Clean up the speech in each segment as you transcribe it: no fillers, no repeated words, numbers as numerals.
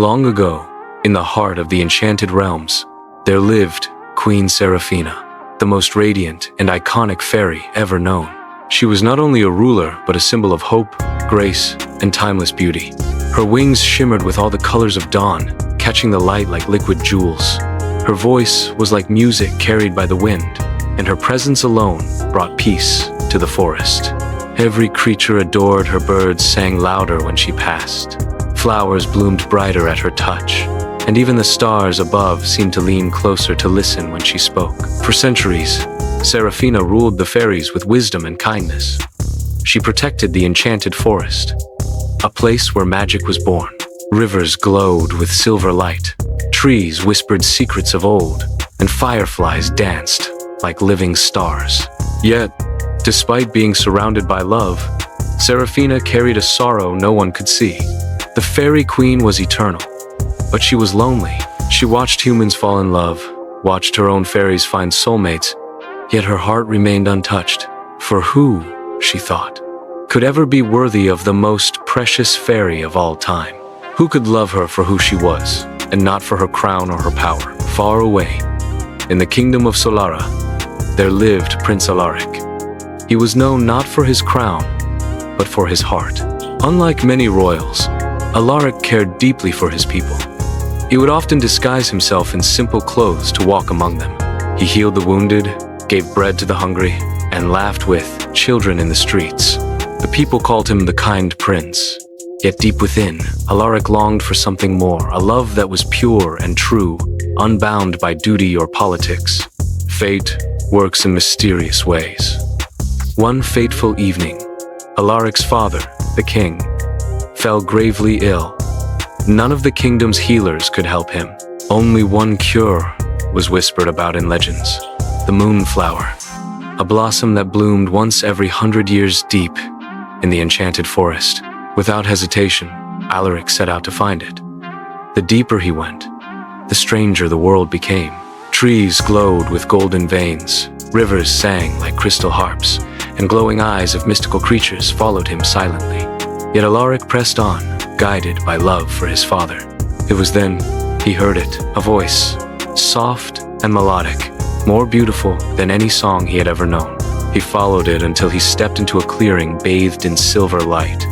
Long ago, in the heart of the enchanted realms, there lived Queen Seraphina, the most radiant and iconic fairy ever known. She was not only a ruler, but a symbol of hope, grace, and timeless beauty. Her wings shimmered with all the colors of dawn, catching the light like liquid jewels. Her voice was like music carried by the wind, and her presence alone brought peace to the forest. Every creature adored her, birds sang louder when she passed. Flowers bloomed brighter at her touch, and even the stars above seemed to lean closer to listen when she spoke. For centuries, Seraphina ruled the fairies with wisdom and kindness. She protected the enchanted forest, a place where magic was born. Rivers glowed with silver light, trees whispered secrets of old, and fireflies danced like living stars. Yet, despite being surrounded by love, Seraphina carried a sorrow no one could see. The fairy queen was eternal, but she was lonely. She watched humans fall in love, watched her own fairies find soulmates, yet her heart remained untouched. For who, she thought, could ever be worthy of the most precious fairy of all time? Who could love her for who she was, and not for her crown or her power? Far away, in the kingdom of Solara, there lived Prince Alaric. He was known not for his crown, but for his heart. Unlike many royals, Alaric cared deeply for his people. He would often disguise himself in simple clothes to walk among them. He healed the wounded, gave bread to the hungry, and laughed with children in the streets. The people called him the kind prince. Yet deep within, Alaric longed for something more, a love that was pure and true, unbound by duty or politics. Fate works in mysterious ways. One fateful evening, Alaric's father, the king, fell gravely ill. None of the kingdom's healers could help him. Only one cure was whispered about in legends: the moonflower, a blossom that bloomed once every 100 years deep in the enchanted forest. Without hesitation, Alaric set out to find it. The deeper he went, the stranger the world became. Trees glowed with golden veins, rivers sang like crystal harps, and glowing eyes of mystical creatures followed him silently. Yet Alaric pressed on, guided by love for his father. It was then he heard it, a voice, soft and melodic, more beautiful than any song he had ever known. He followed it until he stepped into a clearing bathed in silver light.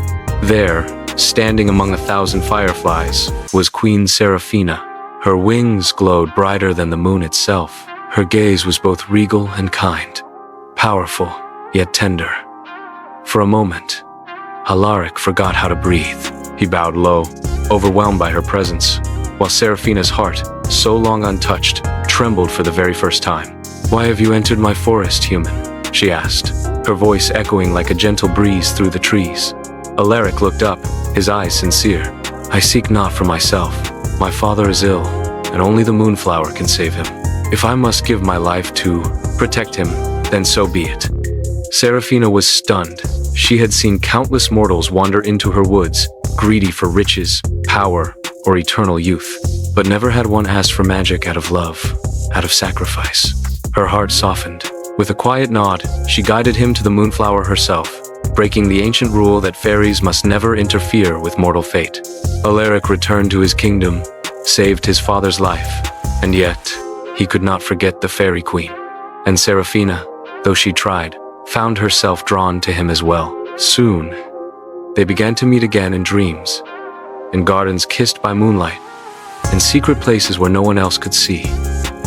There, standing among 1,000 fireflies, was Queen Seraphina. Her wings glowed brighter than the moon itself. Her gaze was both regal and kind, powerful yet tender. For a moment, Alaric forgot how to breathe. He bowed low, overwhelmed by her presence, while Seraphina's heart, so long untouched, trembled for the very first time. "Why have you entered my forest, human?" she asked, her voice echoing like a gentle breeze through the trees. Alaric looked up, his eyes sincere. "I seek not for myself. My father is ill, and only the moonflower can save him. If I must give my life to protect him, then so be it." Seraphina was stunned. She had seen countless mortals wander into her woods, greedy for riches, power, or eternal youth, but never had one asked for magic out of love, out of sacrifice. Her heart softened. With a quiet nod, she guided him to the moonflower herself, breaking the ancient rule that fairies must never interfere with mortal fate. Alaric returned to his kingdom, saved his father's life, and yet, he could not forget the fairy queen. And Seraphina, though she tried, found herself drawn to him as well. Soon, they began to meet again in dreams, in gardens kissed by moonlight, in secret places where no one else could see.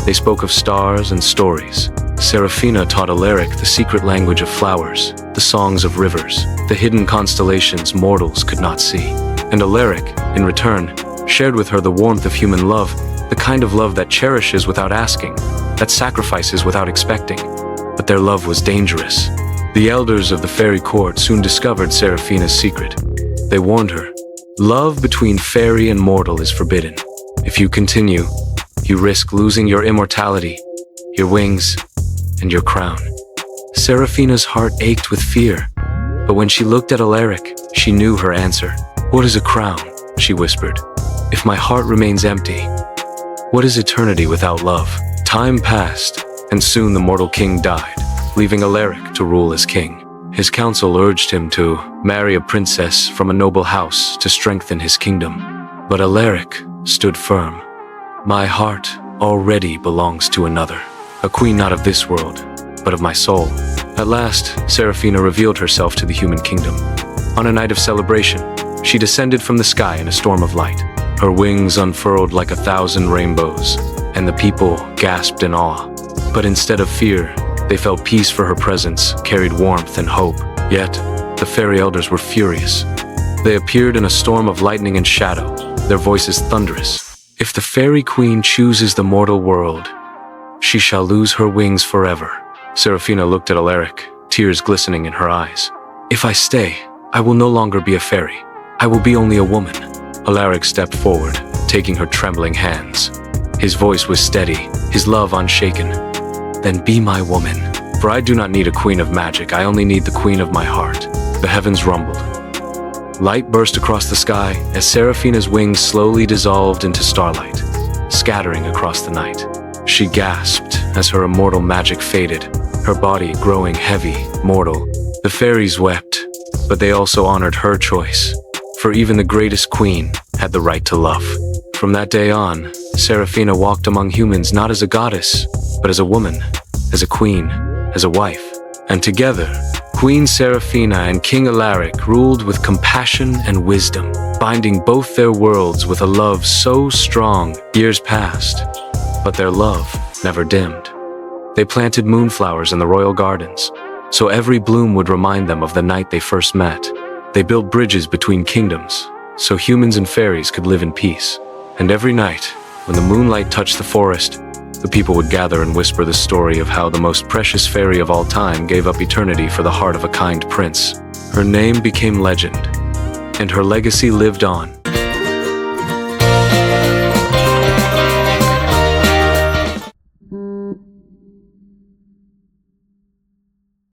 They spoke of stars and stories. Seraphina taught Alaric the secret language of flowers, the songs of rivers, the hidden constellations mortals could not see. And Alaric, in return, shared with her the warmth of human love, the kind of love that cherishes without asking, that sacrifices without expecting. But their love was dangerous. The elders of the fairy court soon discovered Seraphina's secret. They warned her, "Love between fairy and mortal is forbidden. If you continue, you risk losing your immortality, your wings, and your crown." Seraphina's heart ached with fear, but when she looked at Alaric, she knew her answer. "What is a crown?" she whispered. "If my heart remains empty, what is eternity without love?" Time passed, and soon the mortal king died, leaving Alaric to rule as king. His council urged him to marry a princess from a noble house to strengthen his kingdom. But Alaric stood firm. My heart already belongs to another, a queen not of this world, but of my soul. At last, Seraphina revealed herself to the human kingdom. On a night of celebration, she descended from the sky in a storm of light. Her wings unfurled like 1,000 rainbows, and the people gasped in awe. But instead of fear, they felt peace, for her presence carried warmth and hope. Yet, the fairy elders were furious. They appeared in a storm of lightning and shadow, their voices thunderous. If the fairy queen chooses the mortal world, she shall lose her wings forever. Seraphina looked at Alaric, tears glistening in her eyes. If I stay, I will no longer be a fairy. I will be only a woman. Alaric stepped forward, taking her trembling hands. His voice was steady, his love unshaken. Then be my woman, for I do not need a queen of magic, I only need the queen of my heart. The heavens rumbled. Light burst across the sky as Seraphina's wings slowly dissolved into starlight, scattering across the night. She gasped as her immortal magic faded, her body growing heavy, mortal. The fairies wept, but they also honored her choice, for even the greatest queen had the right to love. From that day on, Seraphina walked among humans not as a goddess, but as a woman, as a queen, as a wife. And together, Queen Seraphina and King Alaric ruled with compassion and wisdom, binding both their worlds with a love so strong. Years passed, but their love never dimmed. They planted moonflowers in the royal gardens, so every bloom would remind them of the night they first met. They built bridges between kingdoms, so humans and fairies could live in peace. And every night, when the moonlight touched the forest, the people would gather and whisper the story of how the most precious fairy of all time gave up eternity for the heart of a kind prince. Her name became legend, and her legacy lived on,